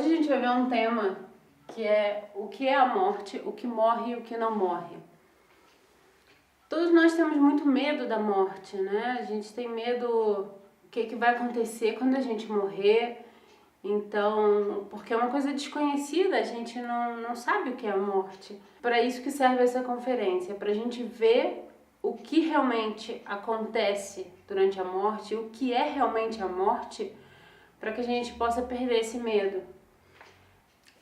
Hoje a gente vai ver um tema que é o que é a morte, o que morre e o que não morre. Todos nós temos muito medo da morte, né? A gente tem medo do que vai acontecer quando a gente morrer. Então, porque é uma coisa desconhecida, a gente não sabe o que é a morte. Para isso que serve essa conferência, para a gente ver o que realmente acontece durante a morte, o que é realmente a morte, para que a gente possa perder esse medo.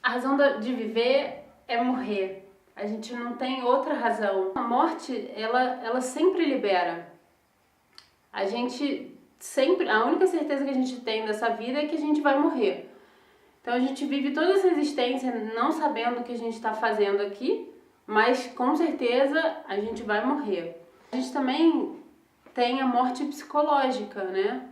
A razão de viver é morrer. A gente não tem outra razão. A morte, ela sempre libera. A única certeza que a gente tem dessa vida é que a gente vai morrer. Então a gente vive toda essa existência não sabendo o que a gente está fazendo aqui, mas com certeza a gente vai morrer. A gente também tem a morte psicológica, né?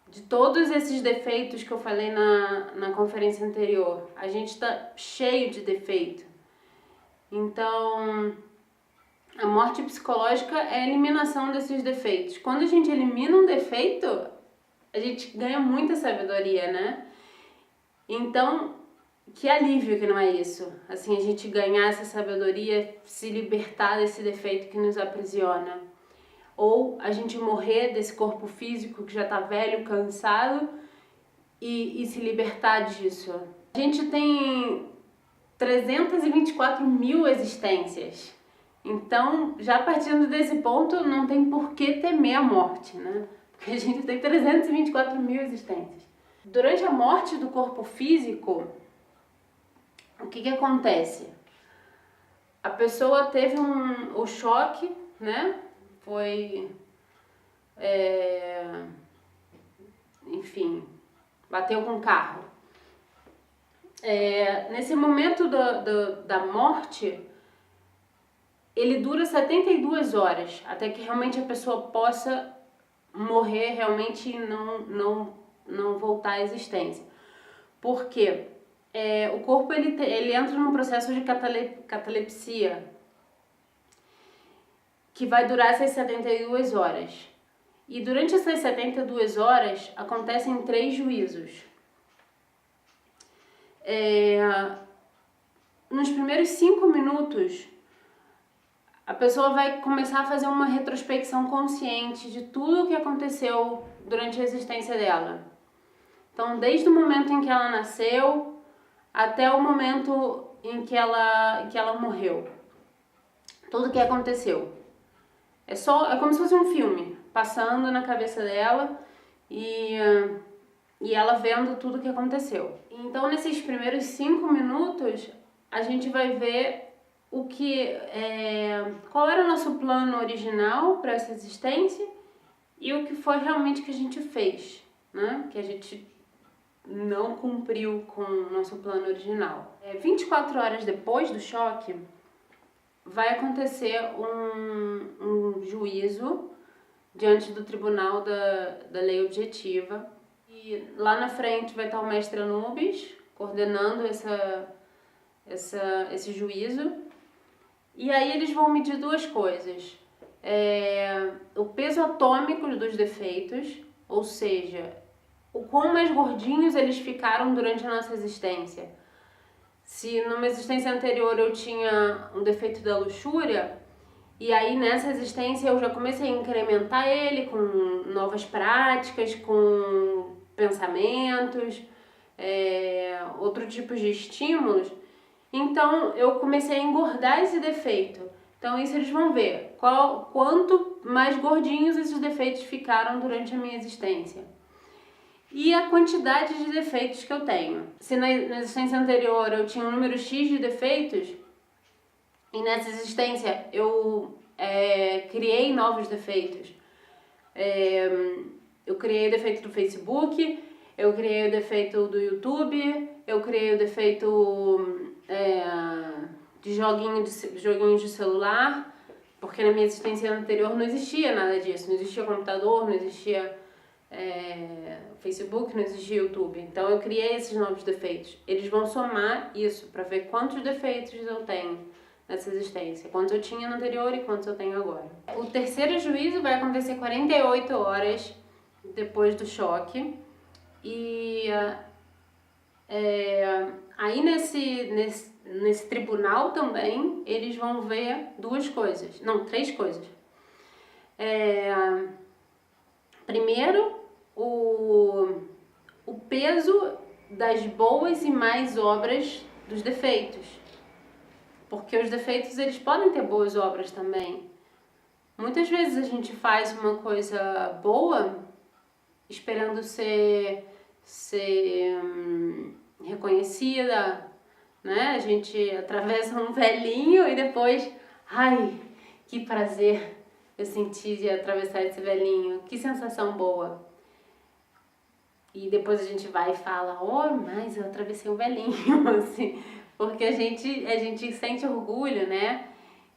De todos esses defeitos que eu falei na conferência anterior, a gente está cheio de defeito. Então, a morte psicológica é a eliminação desses defeitos. Quando a gente elimina um defeito, a gente ganha muita sabedoria, né? Então, que alívio que não é isso. Assim, a gente ganhar essa sabedoria, se libertar desse defeito que nos aprisiona. Ou a gente morrer desse corpo físico que já está velho, cansado e se libertar disso. A gente tem 324 mil existências. Então, já partindo desse ponto, não tem por que temer a morte, né? Porque a gente tem 324 mil existências. Durante a morte do corpo físico, o que acontece? A pessoa teve o choque, né? Foi, enfim, bateu com o carro. Nesse momento da morte, ele dura 72 horas, até que realmente a pessoa possa morrer realmente e não voltar à existência. Por quê? O corpo ele entra num processo de catalepsia, que vai durar essas 72 horas. E durante essas 72 horas acontecem 3 juízos. Nos primeiros 5 minutos, a pessoa vai começar a fazer uma retrospecção consciente de tudo o que aconteceu durante a existência dela. Então, desde o momento em que ela nasceu até o momento em que ela morreu. Tudo o que aconteceu. É como se fosse um filme, passando na cabeça dela e ela vendo tudo o que aconteceu. Então, nesses primeiros 5 minutos, a gente vai ver qual era o nosso plano original para essa existência e o que foi realmente que a gente fez, né? Que a gente não cumpriu com o nosso plano original. 24 horas depois do choque, vai acontecer um juízo diante do tribunal da lei objetiva. E lá na frente vai estar o mestre Anubis coordenando esse juízo. E aí eles vão medir 2 coisas. O peso atômico dos defeitos, ou seja, o quão mais gordinhos eles ficaram durante a nossa existência. Se numa existência anterior eu tinha um defeito da luxúria, e aí nessa existência eu já comecei a incrementar ele com novas práticas, com pensamentos, outros tipos de estímulos, então eu comecei a engordar esse defeito. Então isso eles vão ver, quanto mais gordinhos esses defeitos ficaram durante a minha existência. E a quantidade de defeitos que eu tenho. Se na existência anterior eu tinha um número X de defeitos, e nessa existência eu criei novos defeitos. Eu criei o defeito do Facebook, eu criei o defeito do YouTube, eu criei o defeito de joguinhos de celular, porque na minha existência anterior não existia nada disso, não existia computador, não existia Facebook, não existia YouTube. Então eu criei esses novos defeitos. Eles vão somar isso para ver quantos defeitos eu tenho nessa existência, quantos eu tinha no anterior e quantos eu tenho agora. O terceiro juízo vai acontecer 48 horas depois do choque e Aí nesse tribunal também, eles vão ver três coisas. Primeiro, o peso das boas e más obras dos defeitos. Porque os defeitos, eles podem ter boas obras também. Muitas vezes a gente faz uma coisa boa esperando ser reconhecida, né? A gente atravessa um velhinho e depois, ai, que prazer eu senti de atravessar esse velhinho, que sensação boa. E depois a gente vai e fala, mas eu atravessei um velhinho, assim, porque a gente sente orgulho, né?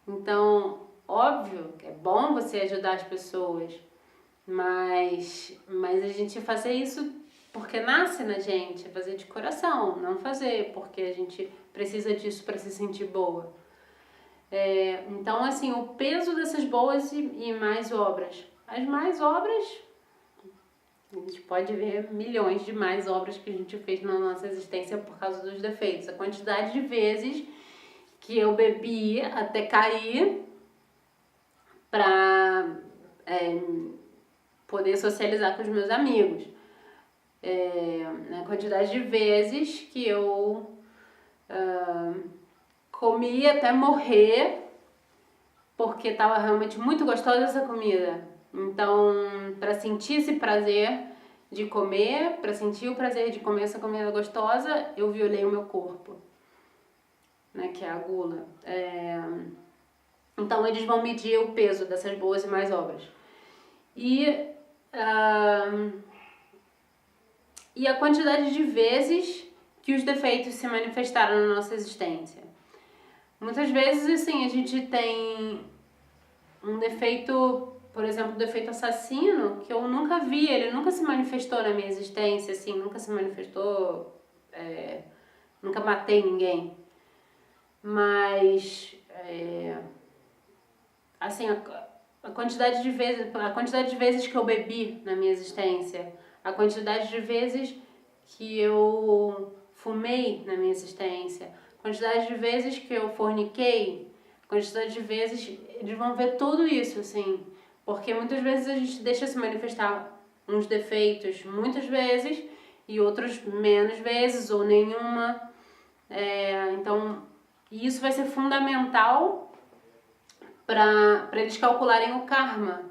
Então, óbvio que é bom você ajudar as pessoas, mas a gente fazer isso porque nasce na gente, é fazer de coração, não fazer porque a gente precisa disso para se sentir boa. Então, assim, o peso dessas boas e mais obras. As mais obras, a gente pode ver milhões de mais obras que a gente fez na nossa existência por causa dos defeitos. A quantidade de vezes que eu bebi até cair para poder socializar com os meus amigos. A quantidade de vezes que eu comi até morrer porque estava realmente muito gostosa essa comida. Então, para sentir esse prazer de comer, para sentir o prazer de comer essa comida gostosa, eu violei o meu corpo, né, que é a gula. Então, eles vão medir o peso dessas boas e mais obras. E a quantidade de vezes que os defeitos se manifestaram na nossa existência. Muitas vezes, assim, a gente tem um defeito, por exemplo, o defeito assassino, que eu nunca vi, ele nunca se manifestou na minha existência, assim, nunca se manifestou, nunca matei ninguém. Mas, assim, a quantidade de vezes que eu bebi na minha existência, a quantidade de vezes que eu fumei na minha existência, a quantidade de vezes que eu forniquei, a quantidade de vezes, eles vão ver tudo isso, assim, porque muitas vezes a gente deixa se manifestar uns defeitos muitas vezes e outros menos vezes ou nenhuma. Então, isso vai ser fundamental para eles calcularem o karma,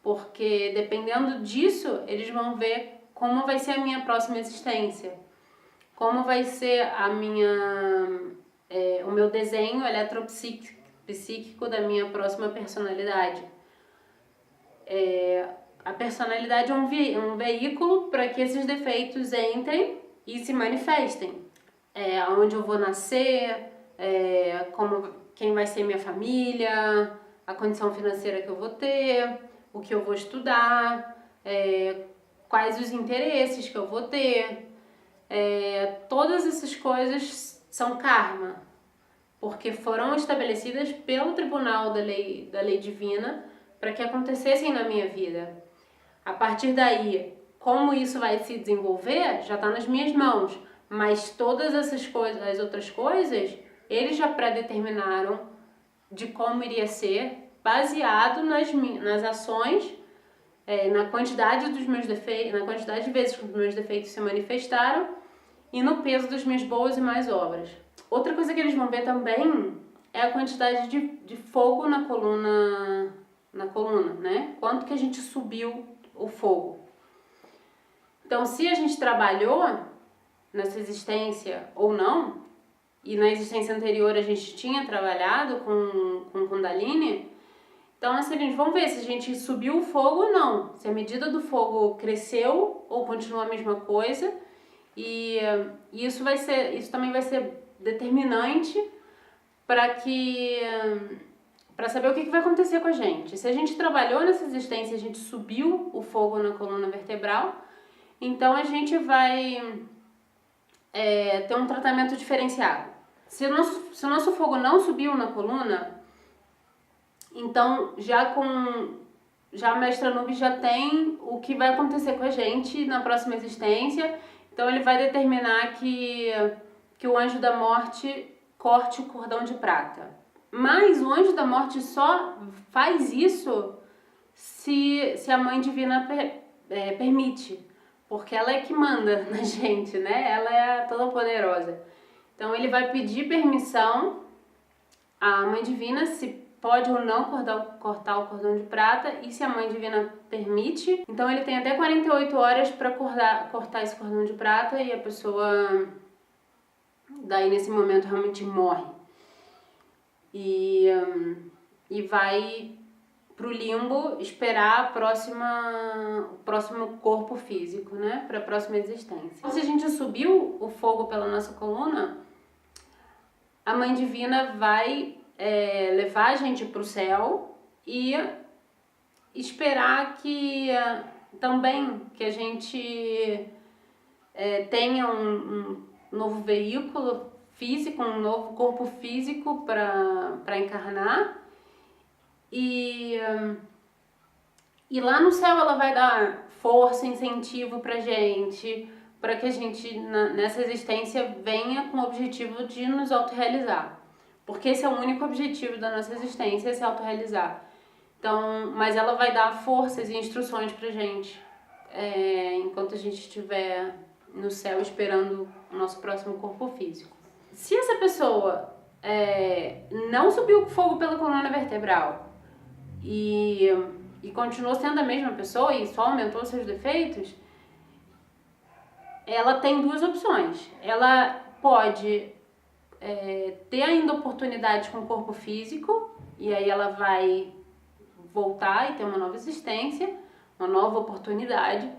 porque dependendo disso, eles vão ver como vai ser a minha próxima existência, como vai ser o meu desenho eletropsíquico da minha próxima personalidade. A personalidade é um veículo para que esses defeitos entrem e se manifestem. Onde eu vou nascer, quem vai ser minha família, a condição financeira que eu vou ter, o que eu vou estudar, quais os interesses que eu vou ter. Todas essas coisas são karma, porque foram estabelecidas pelo tribunal da lei divina para que acontecessem na minha vida. A partir daí, como isso vai se desenvolver, já está nas minhas mãos, mas todas essas coisas, as outras coisas, eles já pré-determinaram de como iria ser, baseado nas ações, na quantidade dos meus defeitos, na quantidade de vezes que os meus defeitos se manifestaram e no peso das minhas boas e mais obras. Outra coisa que eles vão ver também é a quantidade de fogo na coluna, né? Quanto que a gente subiu o fogo. Então, se a gente trabalhou nessa existência ou não, e na existência anterior a gente tinha trabalhado com Kundalini, então assim, eles vão ver se a gente subiu o fogo ou não, se a medida do fogo cresceu ou continua a mesma coisa, e isso também vai ser determinante para saber o que vai acontecer com a gente. Se a gente trabalhou nessa existência, a gente subiu o fogo na coluna vertebral, então a gente vai ter um tratamento diferenciado. Se o nosso fogo não subiu na coluna, então já a Mestra Nubis já tem o que vai acontecer com a gente na próxima existência, Então ele vai determinar que o anjo da morte corte o cordão de prata. Mas o anjo da morte só faz isso se a Mãe Divina permite, porque ela é que manda na gente, né? Ela é a Toda-Poderosa. Então ele vai pedir permissão à Mãe Divina se pode ou não cortar o cordão de prata, e se a Mãe Divina permite, então ele tem até 48 horas para cortar esse cordão de prata, e a pessoa daí nesse momento realmente morre e vai pro limbo esperar o próximo corpo físico, né, para a próxima existência. Se a gente subiu o fogo pela nossa coluna, a Mãe Divina vai levar a gente pro céu e esperar que também que a gente tenha um novo veículo físico, um novo corpo físico para encarnar, e lá no céu ela vai dar força, incentivo pra gente, para que a gente nessa existência venha com o objetivo de nos autorrealizar. Porque esse é o único objetivo da nossa existência, é se autorrealizar. Então, mas ela vai dar forças e instruções pra gente enquanto a gente estiver no céu esperando o nosso próximo corpo físico. Se essa pessoa não subiu o fogo pela coluna vertebral e continuou sendo a mesma pessoa e só aumentou seus defeitos, ela tem duas opções. Ela pode ter ainda oportunidades com o corpo físico, e aí ela vai voltar e ter uma nova existência, uma nova oportunidade.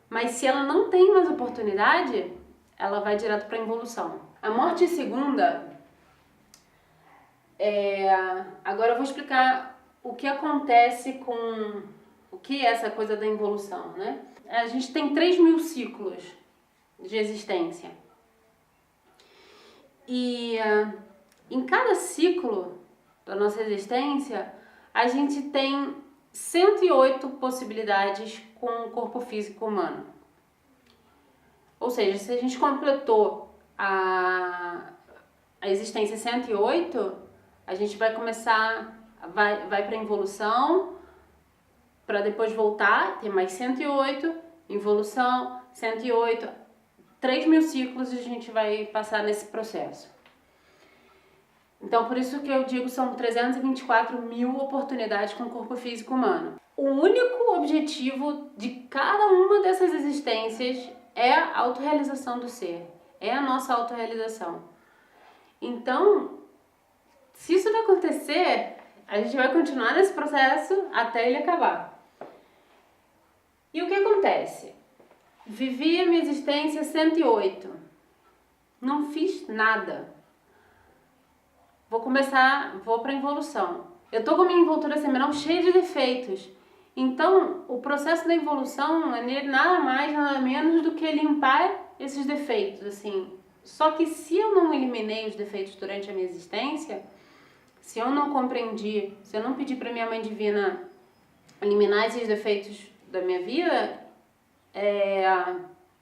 Mas se ela não tem mais oportunidade, ela vai direto para a involução. A morte segunda, agora eu vou explicar o que acontece com o que é essa coisa da involução, né? A gente tem 3.000 ciclos de existência. E em cada ciclo da nossa existência, a gente tem 108 possibilidades com o corpo físico humano. Ou seja, se a gente completou a existência 108, a gente vai começar, vai para a involução, para depois voltar, ter mais 108, involução, 108, 3.000 ciclos a gente vai passar nesse processo. Então, por isso que eu digo, são 324.000 oportunidades com o corpo físico humano. O único objetivo de cada uma dessas existências é a autorrealização do ser, é a nossa autorrealização. Então, se isso não acontecer, a gente vai continuar nesse processo até ele acabar. E o que acontece? Vivi a minha existência 108. Não fiz nada. Vou para a involução. Eu tô com a minha envoltura seminal cheia de defeitos. Então, o processo da involução é nada mais, nada menos do que limpar esses defeitos, assim. Só que se eu não eliminei os defeitos durante a minha existência, se eu não compreendi, se eu não pedi para minha Mãe Divina eliminar esses defeitos da minha vida,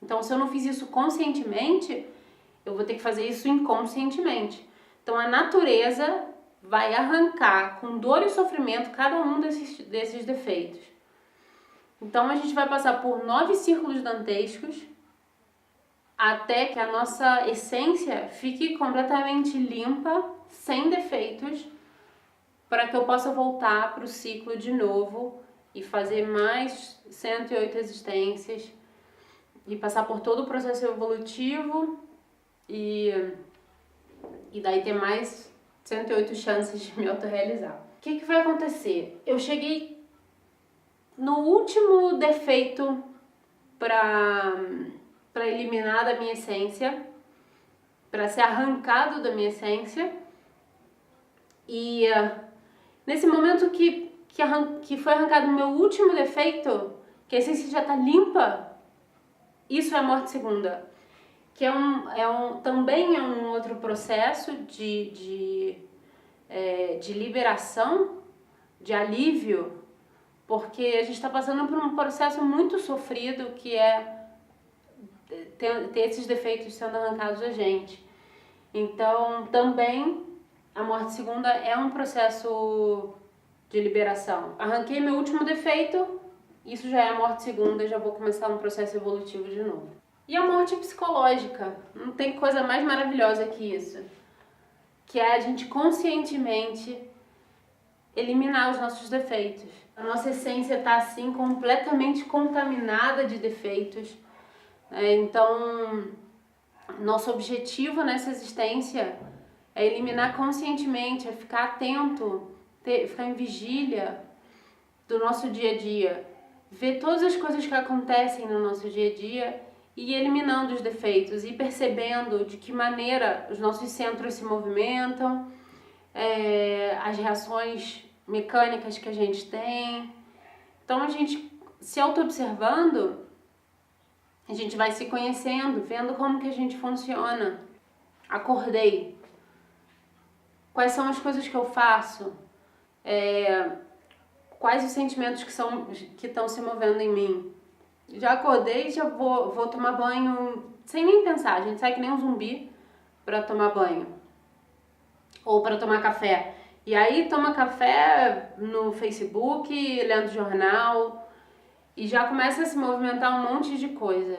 então se eu não fiz isso conscientemente, eu vou ter que fazer isso inconscientemente. Então a natureza vai arrancar com dor e sofrimento cada um desses defeitos. Então a gente vai passar por 9 círculos dantescos até que a nossa essência fique completamente limpa, sem defeitos, para que eu possa voltar para o ciclo de novo e fazer mais 108 existências e passar por todo o processo evolutivo e daí ter mais 108 chances de me autorrealizar. O que vai acontecer? Eu cheguei no último defeito para eliminar da minha essência, para ser arrancado da minha essência, e nesse momento que foi arrancado o meu último defeito, que a essência já está limpa, isso é a morte segunda, que também é um outro processo de liberação, de alívio, porque a gente está passando por um processo muito sofrido, que é ter esses defeitos sendo arrancados da gente. Então, também, a morte segunda é um processo de liberação. Arranquei meu último defeito, isso já é a morte segunda, já vou começar um processo evolutivo de novo. E a morte psicológica, não tem coisa mais maravilhosa que isso, que é a gente conscientemente eliminar os nossos defeitos. A nossa essência está assim completamente contaminada de defeitos. Então, nosso objetivo nessa existência é eliminar conscientemente, é ficar atento, ficar em vigília do nosso dia a dia, ver todas as coisas que acontecem no nosso dia a dia e ir eliminando os defeitos e percebendo de que maneira os nossos centros se movimentam, as reações mecânicas que a gente tem. Então, a gente se auto-observando, a gente vai se conhecendo, vendo como que a gente funciona. Acordei. Quais são as coisas que eu faço? Quais os sentimentos que estão se movendo em mim? Já acordei, já vou tomar banho sem nem pensar. A gente sai que nem um zumbi para tomar banho. Ou para tomar café. E aí toma café no Facebook, lendo jornal, e já começa a se movimentar um monte de coisa.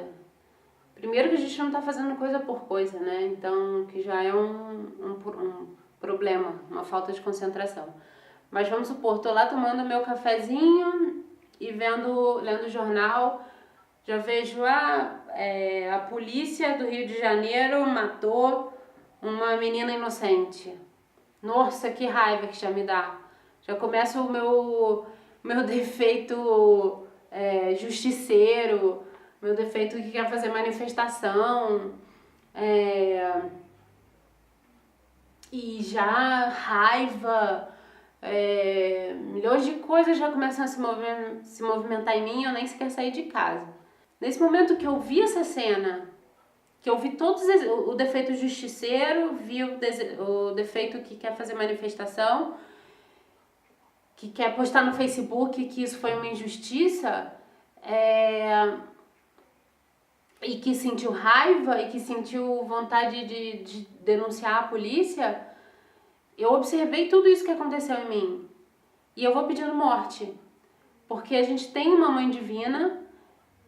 Primeiro que a gente não tá fazendo coisa por coisa, né? Então, que já é um problema, uma falta de concentração. Mas vamos supor, tô lá tomando meu cafezinho e lendo jornal, já vejo a polícia do Rio de Janeiro matou uma menina inocente. Nossa, que raiva que já me dá. Já começa o meu defeito justiceiro, meu defeito que quer fazer manifestação. E já raiva, milhões de coisas já começam a se movimentar em mim, eu nem sequer saí de casa. Nesse momento que eu vi essa cena, que eu vi o defeito justiceiro, vi o defeito que quer fazer manifestação, que quer postar no Facebook que isso foi uma injustiça, e que sentiu raiva e que sentiu vontade de denunciar a polícia, eu observei tudo isso que aconteceu em mim. E eu vou pedindo morte. Porque a gente tem uma mãe divina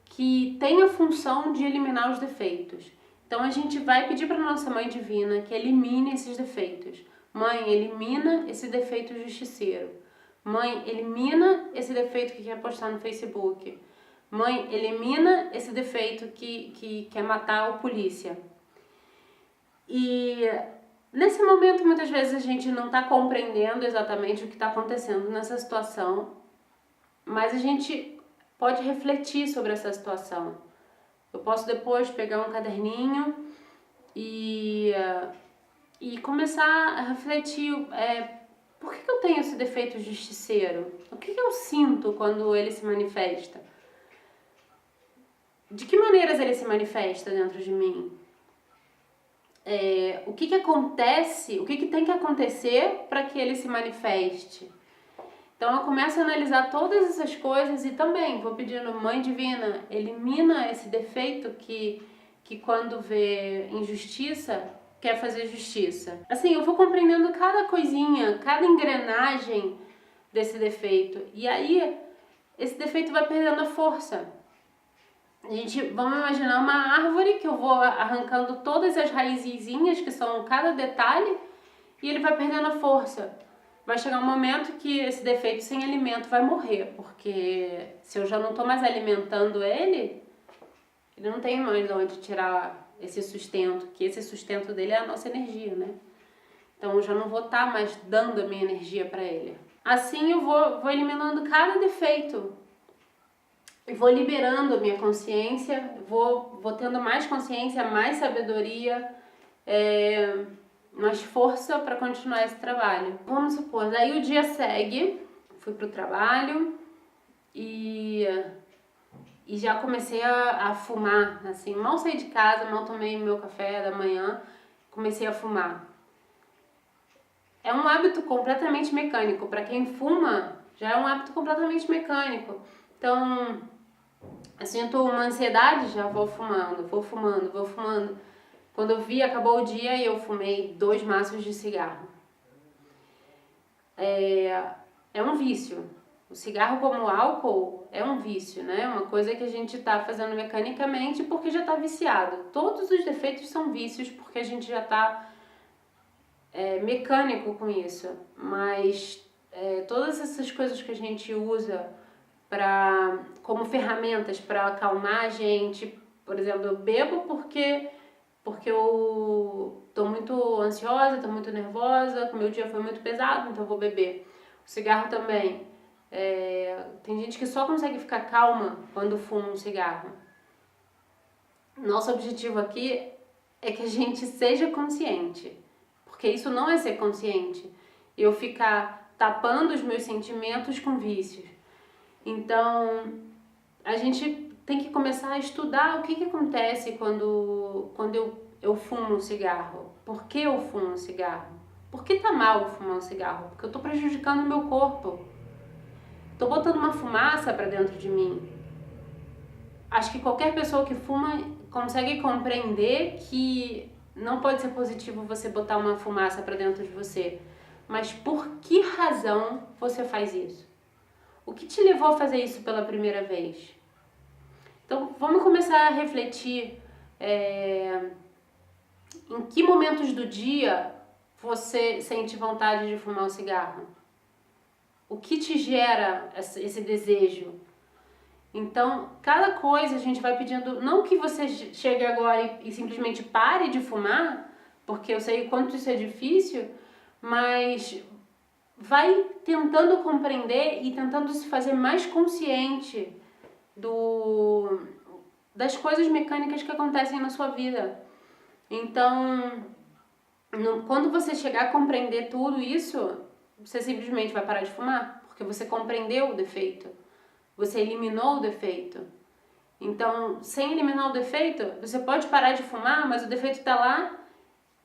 que tem a função de eliminar os defeitos. Então a gente vai pedir para nossa mãe divina que elimine esses defeitos. Mãe, elimina esse defeito justiceiro. Mãe, elimina esse defeito que quer postar no Facebook. Mãe, elimina esse defeito que quer matar o polícia. E nesse momento, muitas vezes a gente não está compreendendo exatamente o que está acontecendo nessa situação, mas a gente pode refletir sobre essa situação. Eu posso depois pegar um caderninho e começar a refletir, por que eu tenho esse defeito justiceiro? O que eu sinto quando ele se manifesta? De que maneiras ele se manifesta dentro de mim? O que acontece, o que tem que acontecer para que ele se manifeste? Então eu começo a analisar todas essas coisas e também vou pedindo, Mãe Divina, elimina esse defeito que quando vê injustiça, quer fazer justiça. Assim, eu vou compreendendo cada coisinha, cada engrenagem desse defeito. E aí, esse defeito vai perdendo a força. Vamos imaginar uma árvore que eu vou arrancando todas as raizinhas, que são cada detalhe, e ele vai perdendo a força. Vai chegar um momento que esse defeito sem alimento vai morrer, porque se eu já não estou mais alimentando ele não tem mais de onde tirar esse sustento, que esse sustento dele é a nossa energia, né? Então eu já não vou estar mais dando a minha energia para ele. Assim eu vou eliminando cada defeito. E vou liberando a minha consciência, vou tendo mais consciência, mais sabedoria, mais força para continuar esse trabalho. Vamos supor, daí o dia segue, fui pro trabalho e já comecei a fumar, assim, mal saí de casa, mal tomei meu café da manhã, comecei a fumar. É um hábito completamente mecânico, para quem fuma já é um hábito completamente mecânico. Então, Eu sinto uma ansiedade, já vou fumando, vou fumando, vou fumando. Quando eu vi, acabou o dia e eu fumei 2 maços de cigarro. É um vício. O cigarro, como o álcool, é um vício, né? Uma coisa que a gente tá fazendo mecanicamente porque já tá viciado. Todos os defeitos são vícios porque a gente já tá mecânico com isso. Mas todas essas coisas que a gente usa como ferramentas para acalmar a gente, por exemplo, eu bebo porque eu tô muito ansiosa, tô muito nervosa, o meu dia foi muito pesado, então eu vou beber. O cigarro também. Tem gente que só consegue ficar calma quando fuma um cigarro. Nosso objetivo aqui é que a gente seja consciente, porque isso não é ser consciente. Eu ficar tapando os meus sentimentos com vícios. Então, a gente tem que começar a estudar o que acontece quando eu fumo um cigarro. Por que eu fumo um cigarro? Por que tá mal fumar um cigarro? Porque eu tô prejudicando o meu corpo. Tô botando uma fumaça para dentro de mim. Acho que qualquer pessoa que fuma consegue compreender que não pode ser positivo você botar uma fumaça para dentro de você. Mas por que razão você faz isso? O que te levou a fazer isso pela primeira vez? Então, vamos começar a refletir em que momentos do dia você sente vontade de fumar um cigarro. O que te gera esse desejo? Então, cada coisa a gente vai pedindo, não que você chegue agora e simplesmente pare de fumar, porque eu sei o quanto isso é difícil, mas vai tentando compreender e tentando se fazer mais consciente das coisas mecânicas que acontecem na sua vida. Então, quando você chegar a compreender tudo isso, você simplesmente vai parar de fumar, porque você compreendeu o defeito, você eliminou o defeito. Então, sem eliminar o defeito, você pode parar de fumar, mas o defeito está lá.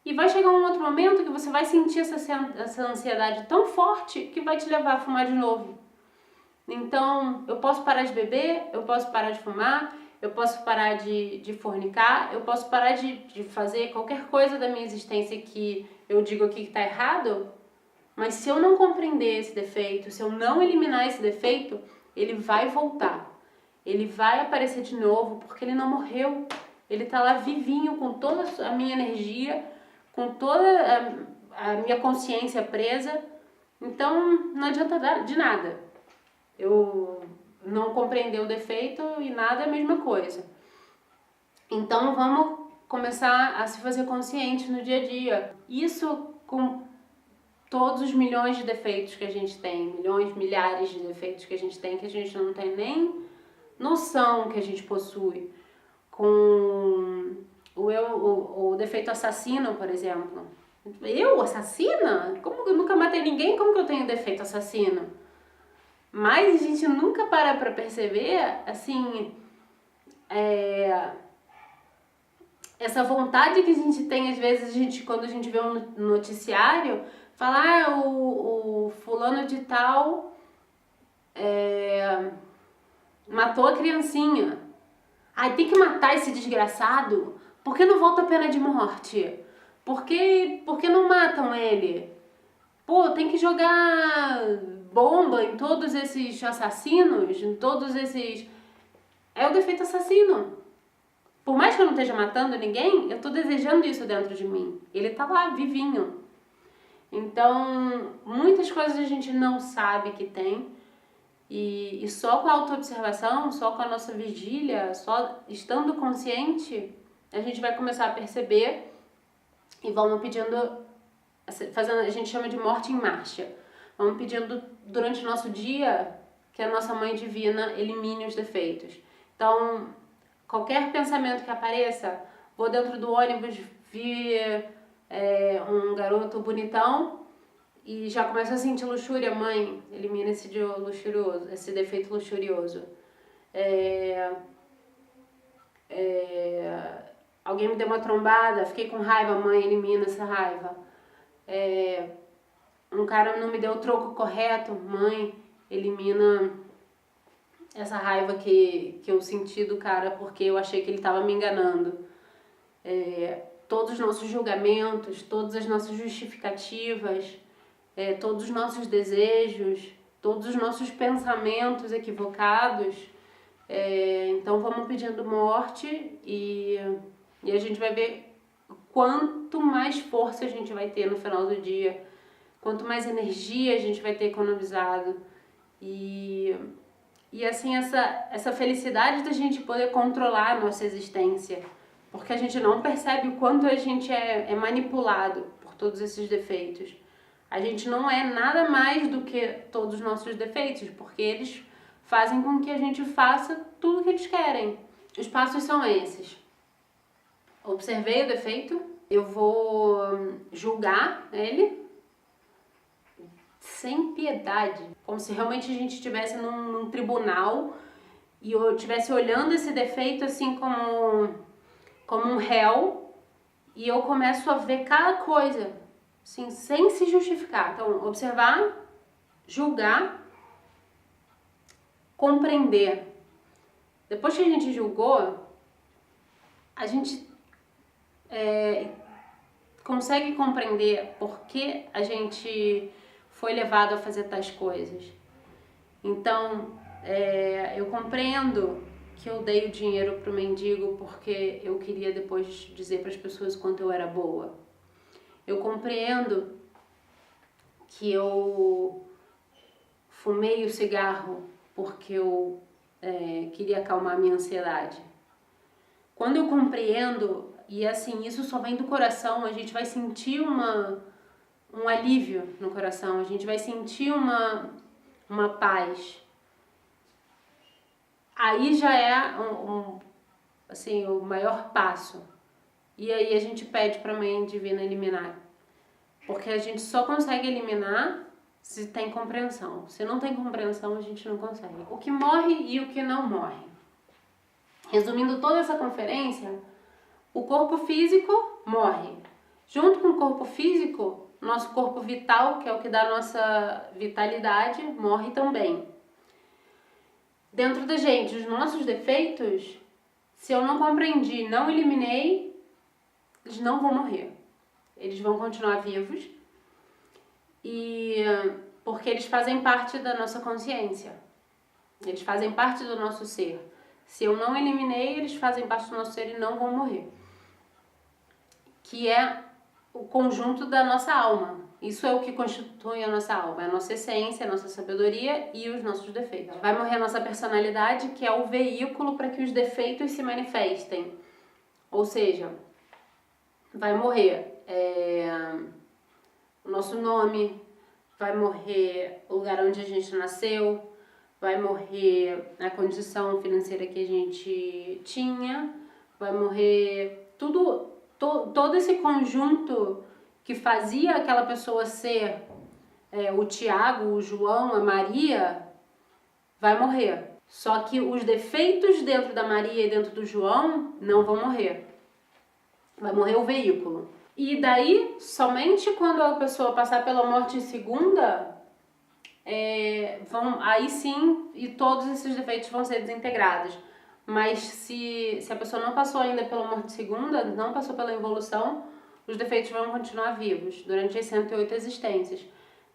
E vai chegar um outro momento que você vai sentir essa ansiedade tão forte que vai te levar a fumar de novo. Então, eu posso parar de beber, eu posso parar de fumar, eu posso parar de fornicar, eu posso parar de fazer qualquer coisa da minha existência que eu digo aqui que está errado, mas se eu não compreender esse defeito, se eu não eliminar esse defeito, ele vai voltar. Ele vai aparecer de novo porque ele não morreu. Ele está lá vivinho com toda a minha energia, com toda a minha consciência presa. Então não adianta de nada eu não compreender o defeito e nada é a mesma coisa. Então vamos começar a se fazer consciente no dia a dia. Isso com todos os milhões de defeitos que a gente tem, milhões, milhares de defeitos que a gente não tem nem noção que a gente possui. Com o defeito assassino, por exemplo. Eu, assassina? Como que eu nunca matei ninguém? Como que eu tenho defeito assassino? Mas a gente nunca para pra perceber, assim, essa vontade que a gente tem, às vezes, quando a gente vê um noticiário, falar o fulano de tal matou a criancinha. Ai, tem que matar esse desgraçado? Por que não volta a pena de morte? Por que não matam ele? Pô, tem que jogar bomba em todos esses assassinos, em todos esses... É o defeito assassino. Por mais que eu não esteja matando ninguém, eu tô desejando isso dentro de mim. Ele tá lá, vivinho. Então, muitas coisas a gente não sabe que tem. E só com a autoobservação, só com a nossa vigília, só estando consciente, a gente vai começar a perceber e vamos pedindo, fazendo, a gente chama de morte em marcha. Vamos pedindo durante o nosso dia que a nossa Mãe Divina elimine os defeitos. Então, qualquer pensamento que apareça, vou dentro do ônibus, vi um garoto bonitão, e já começa a sentir luxúria, mãe, elimina esse luxurioso, esse defeito luxurioso. Alguém me deu uma trombada, fiquei com raiva, mãe, elimina essa raiva. Um cara não me deu o troco correto, mãe, elimina essa raiva que eu senti do cara porque eu achei que ele estava me enganando. Todos os nossos julgamentos, todas as nossas justificativas, todos os nossos desejos, todos os nossos pensamentos equivocados. Então vamos pedindo morte e a gente vai ver quanto mais força a gente vai ter no final do dia, quanto mais energia a gente vai ter economizado e assim essa felicidade da gente poder controlar a nossa existência, porque a gente não percebe o quanto a gente é manipulado por todos esses defeitos. A gente não é nada mais do que todos os nossos defeitos, porque eles fazem com que a gente faça tudo o que eles querem. Os passos são esses. Observei o defeito, eu vou julgar ele sem piedade, como se realmente a gente estivesse num tribunal e eu estivesse olhando esse defeito assim como um réu, e eu começo a ver cada coisa, assim, sem se justificar. Então, observar, julgar, compreender. Depois que a gente julgou, a gente consegue compreender por que a gente foi levado a fazer tais coisas. Então, eu compreendo que eu dei o dinheiro pro mendigo porque eu queria depois dizer para as pessoas quanto eu era boa. Eu compreendo que eu fumei o cigarro porque eu queria acalmar a minha ansiedade. Quando eu compreendo, e assim, isso só vem do coração, a gente vai sentir um alívio no coração, a gente vai sentir uma paz. Aí já é assim, o maior passo. E aí a gente pede para a Mãe Divina eliminar. Porque a gente só consegue eliminar se tem compreensão. Se não tem compreensão, a gente não consegue. O que morre e o que não morre. Resumindo toda essa conferência, o corpo físico morre. Junto com o corpo físico, nosso corpo vital, que é o que dá a nossa vitalidade, morre também. Dentro da gente, os nossos defeitos, se eu não compreendi, não eliminei, eles não vão morrer. Eles vão continuar vivos, e porque eles fazem parte da nossa consciência. Eles fazem parte do nosso ser. Se eu não eliminei, eles fazem parte do nosso ser e não vão morrer. Que é o conjunto da nossa alma. Isso é o que constitui a nossa alma, é a nossa essência, a nossa sabedoria e os nossos defeitos. Vai morrer a nossa personalidade, que é o veículo para que os defeitos se manifestem. Ou seja, vai morrer o nosso nome, vai morrer o lugar onde a gente nasceu, vai morrer a condição financeira que a gente tinha, vai morrer tudo, todo esse conjunto que fazia aquela pessoa ser o Tiago, o João, a Maria, vai morrer. Só que os defeitos dentro da Maria e dentro do João não vão morrer. Vai morrer o veículo. E daí, somente quando a pessoa passar pela morte segunda, aí sim, e todos esses defeitos vão ser desintegrados. Mas se a pessoa não passou ainda pela morte segunda, não passou pela evolução, os defeitos vão continuar vivos durante as 108 existências.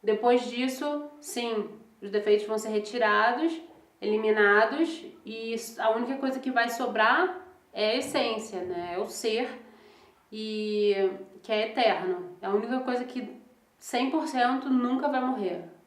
Depois disso, sim, os defeitos vão ser retirados, eliminados, e a única coisa que vai sobrar é a essência, né? É o ser, e que é eterno. É a única coisa que 100% nunca vai morrer.